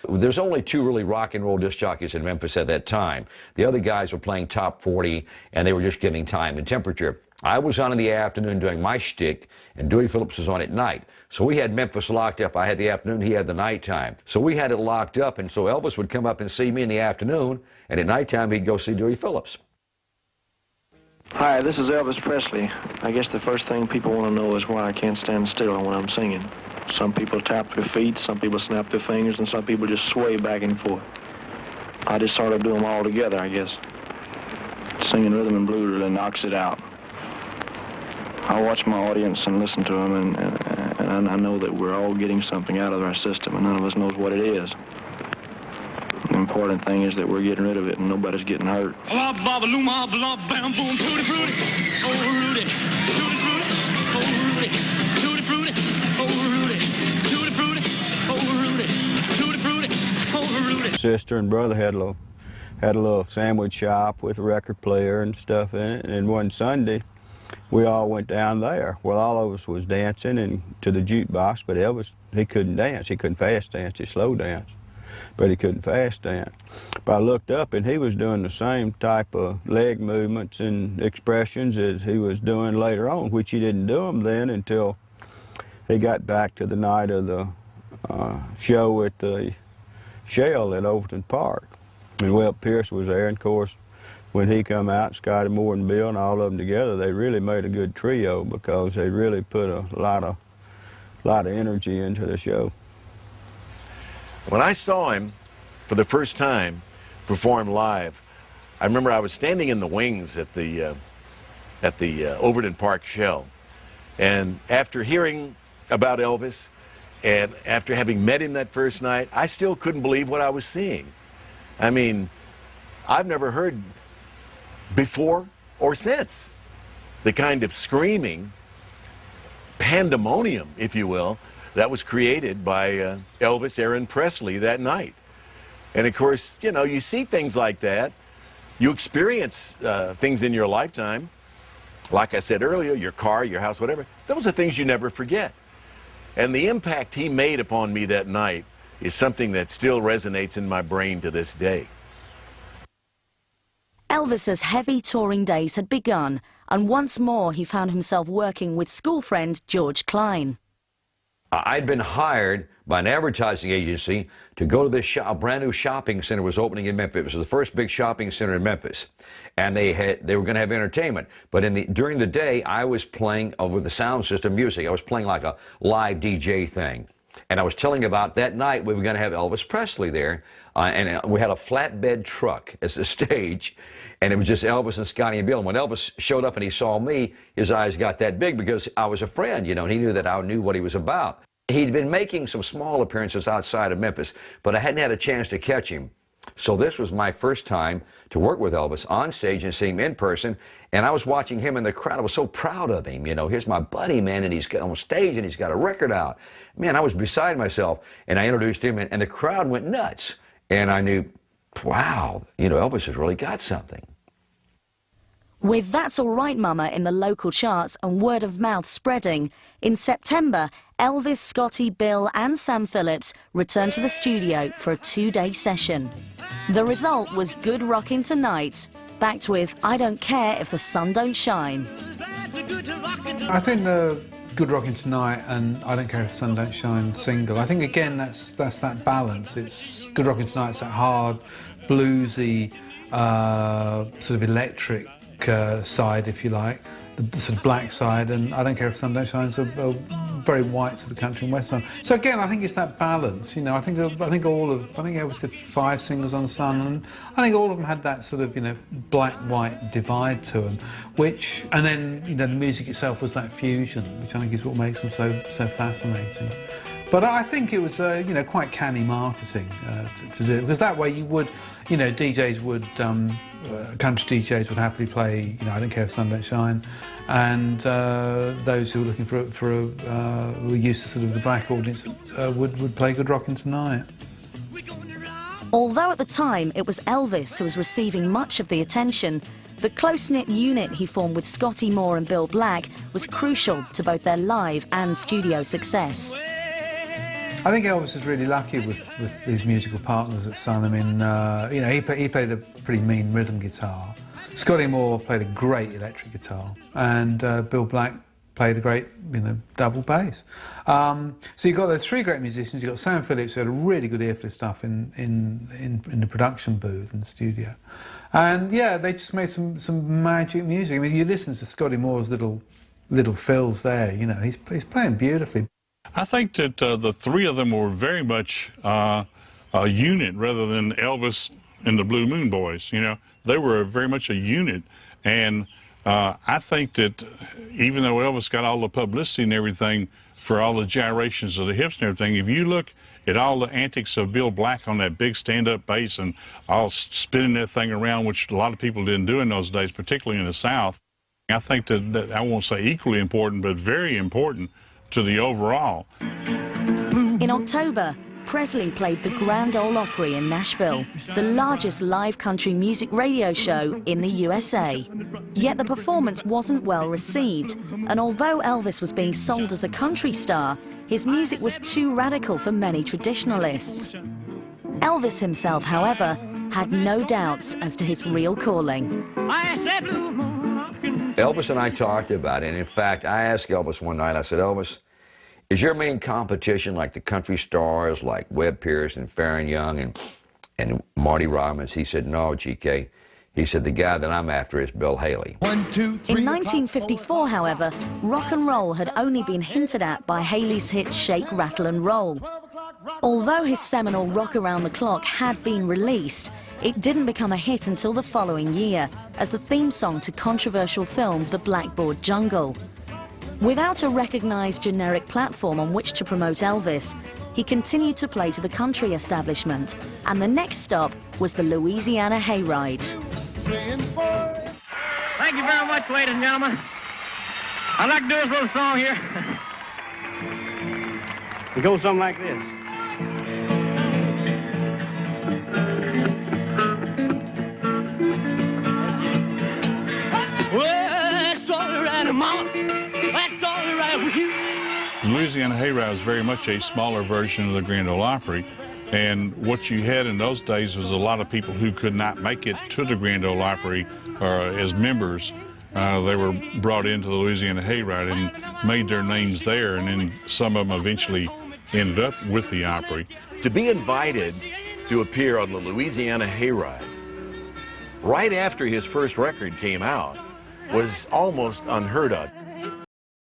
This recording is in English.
There's only two really rock and roll disc jockeys in Memphis at that time. The other guys were playing top 40, and they were just giving time and temperature. I was on in the afternoon doing my shtick, and Dewey Phillips was on at night. So we had Memphis locked up. I had the afternoon, he had the nighttime. So we had it locked up, and so Elvis would come up and see me in the afternoon, and at nighttime he'd go see Dewey Phillips. Hi, this is Elvis Presley. I guess the first thing people want to know is why I can't stand still when I'm singing. Some people tap their feet, some people snap their fingers, and some people just sway back and forth. I just sort of do them all together, I guess. Singing rhythm and blues really knocks it out. I watch my audience and listen to them, and I know that we're all getting something out of our system, and none of us knows what it is. The important thing is that we're getting rid of it and nobody's getting hurt. Sister and brother had a little sandwich shop with a record player and stuff in it, and one Sunday we all went down there. Well, all of us was dancing and to the jukebox, but Elvis, he couldn't dance. He couldn't fast dance. He slow dance, but he couldn't fast dance. But I looked up and he was doing the same type of leg movements and expressions as he was doing later on, which he didn't do them then until he got back to the night of the show at the Shell at Overton Park. And Webb Pierce was there, and of course, when he come out, Scotty Moore and Bill and all of them together, they really made a good trio because they really put a lot of energy into the show. When I saw him for the first time perform live, I remember I was standing in the wings at the Overton Park Shell, and after hearing about Elvis and after having met him that first night, I still couldn't believe what I was seeing. I mean, I've never heard before or since the kind of screaming pandemonium, if you will, that was created by Elvis Aaron Presley that night. And of course, you know, you see things like that, you experience things in your lifetime, like I said earlier, your car, your house, whatever. Those are things you never forget. And the impact he made upon me that night is something that still resonates in my brain to this day. Elvis's heavy touring days had begun, and once more he found himself working with school friend George Klein. I'd been hired by an advertising agency to go to this a brand new shopping center was opening in Memphis. It was the first big shopping center in Memphis, and they were going to have entertainment. But during the day, I was playing over the sound system music. I was playing like a live DJ thing, and I was telling about that night we were going to have Elvis Presley there, and we had a flatbed truck as the stage. And it was just Elvis and Scotty and Bill. And when Elvis showed up and he saw me, his eyes got that big because I was a friend, you know, and he knew that I knew what he was about. He'd been making some small appearances outside of Memphis, but I hadn't had a chance to catch him. So this was my first time to work with Elvis on stage and see him in person. And I was watching him in the crowd. I was so proud of him. You know, here's my buddy, man, and he's on stage and he's got a record out. Man, I was beside myself. And I introduced him, and the crowd went nuts. And I knew, wow, you know, Elvis has really got something. With That's All Right Mama in the local charts and word of mouth spreading, in September, Elvis, Scotty, Bill and Sam Phillips returned to the studio for a 2-day session. The result was Good Rockin' Tonight, backed with I Don't Care If the Sun Don't Shine. I think the Good Rockin' Tonight and I Don't Care If the Sun Don't Shine single, I think again that's that balance. It's Good Rockin' Tonight's that hard, bluesy, sort of electric side, if you like, the sort of black side, and I Don't Care If the Sun Don't Shine is a very white sort of country and western. So again, I think it's that balance. You know, I think Elvis did 5 singles on the Sun, and I think all of them had that sort of, you know, black-white divide to them. And then, you know, the music itself was that fusion, which I think is what makes them so fascinating. But I think it was, you know, quite canny marketing to do it, because that way you would, you know, DJs would, country DJs would happily play, you know, I Don't Care If the Sun Don't Shine, and those who were looking who were used to sort of the black audience would play Good Rockin' Tonight. Although at the time it was Elvis who was receiving much of the attention, the close-knit unit he formed with Scotty Moore and Bill Black was crucial to both their live and studio success. I think Elvis is really lucky with these musical partners that son him in. You know, he played a pretty mean rhythm guitar. Scotty Moore played a great electric guitar, and Bill Black played a great, you know, double bass. So you've got those three great musicians. You've got Sam Phillips, who had a really good ear for this stuff in the production booth in the studio, and yeah, they just made some magic music. I mean, you listen to Scotty Moore's little fills there. You know, he's playing beautifully. I think that the three of them were very much a unit rather than Elvis and the Blue Moon Boys. You know, they were very much a unit, and I think that even though Elvis got all the publicity and everything for all the gyrations of the hips and everything, if you look at all the antics of Bill Black on that big stand-up bass and all spinning that thing around, which a lot of people didn't do in those days, particularly in the South, I think that I won't say equally important, but very important to the overall. In October, Presley played the Grand Ole Opry in Nashville, the largest live country music radio show in the USA. Yet the performance wasn't well received, and although Elvis was being sold as a country star, his music was too radical for many traditionalists. Elvis himself, however, had no doubts as to his real calling. Elvis and I talked about it, and in fact, I asked Elvis one night, I said, Elvis, is your main competition like the country stars like Webb Pierce and Farron Young and Marty Robbins? He said, no, GK. He said, the guy that I'm after is Bill Haley. In 1954, however, rock and roll had only been hinted at by Haley's hit Shake, Rattle and Roll. Although his seminal Rock Around the Clock had been released, it didn't become a hit until the following year, as the theme song to controversial film The Blackboard Jungle. Without a recognized generic platform on which to promote Elvis, he continued to play to the country establishment, and the next stop was the Louisiana Hayride. Thank you very much, ladies and gentlemen. I'd like to do this little song here. It goes something like this. Well, that's all right, Mama. That's all right with you. The Louisiana Hayride was very much a smaller version of the Grand Ole Opry, and what you had in those days was a lot of people who could not make it to the Grand Ole Opry as members. They were brought into the Louisiana Hayride and made their names there, and then some of them eventually ended up with the Opry. To be invited to appear on the Louisiana Hayride right after his first record came out was almost unheard of.